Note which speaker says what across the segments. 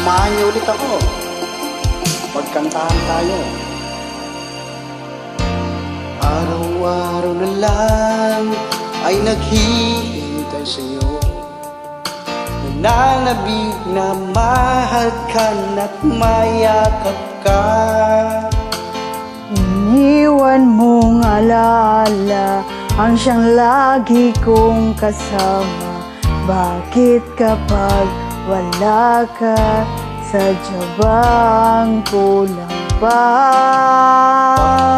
Speaker 1: samahan niyo ulit ako. Magkantahan tayo. Araw-araw na lang ay naghihintay sa'yo. Nananabig na mahal ka na't mayakap ka.
Speaker 2: Iniwan mong alaala ang siyang lagi kong kasama. Bakit kapag wala ka, sadya bang kulang pa?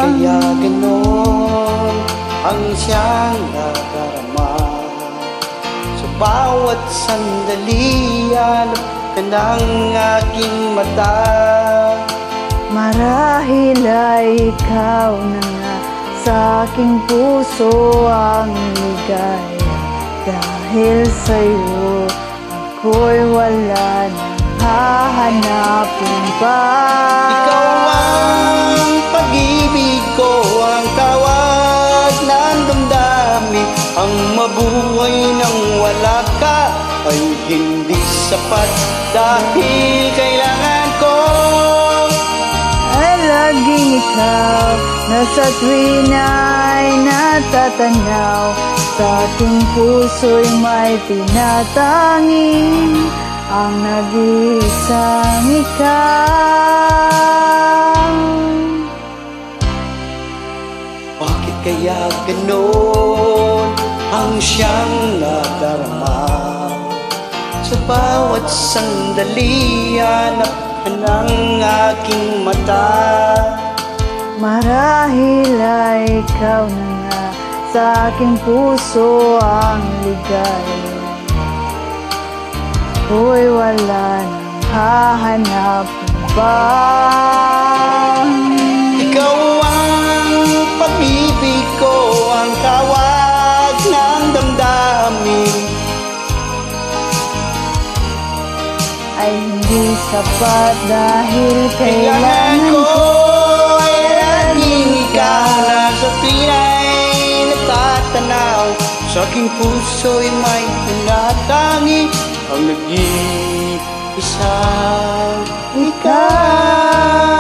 Speaker 1: Kaya ganon ang siyang nadarama. Sa bawat sandali, hanap ka ng aking mata.
Speaker 2: Marahil ay ikaw na nga sa aking puso ang ligaya. Dahil sa'yo ako'y wala nang hahanapin pa.
Speaker 1: Ikaw ang pag-ibig ko, ang tawag ng damdamin. Ang mabuhay nang wala ka ay hindi sapat, dahil kailangan ko
Speaker 2: Ay laging ikaw na sa tuwina ay natatanaw. Sa aking puso'y may tinatanging ang nag-iisang ikaw.
Speaker 1: Bakit kaya ganon ang siyang nadarama? Sa bawat sandali, hanap ka ng aking mata.
Speaker 2: Marahil ay ikaw na nga sa aking puso ang ligaya. Ako'y wala nang hahanapin pa.
Speaker 1: Ikaw ang pag-ibig ko, ang tawag ng damdamin.
Speaker 2: Ay hindi sapat dahil
Speaker 1: Kailangan
Speaker 2: kailangan
Speaker 1: ko
Speaker 2: ko
Speaker 1: ay laging ikaw na sa pinay natatanaw. Sa aking puso'y may tinatangi ang nag-iisang ikaw.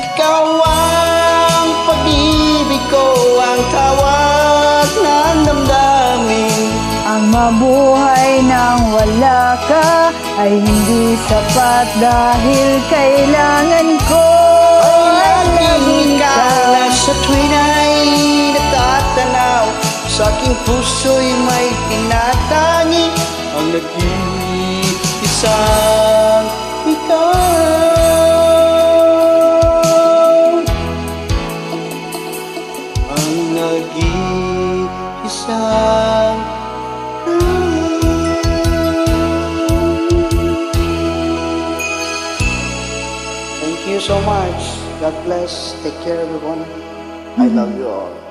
Speaker 1: Ikaw ang pag-ibig ko, ang tawag ng damdamin.
Speaker 2: Ang mabuhay nang wala ka ay hindi sapat dahil kailangan ko
Speaker 1: Ay laging ikaw na sa tuwina'y natatanaw. Sa aking puso'y may tinatangi ang nag-iisang ikaw. Ang nag-iisang Thank you so much. God bless. Take care, everyone. I love you all.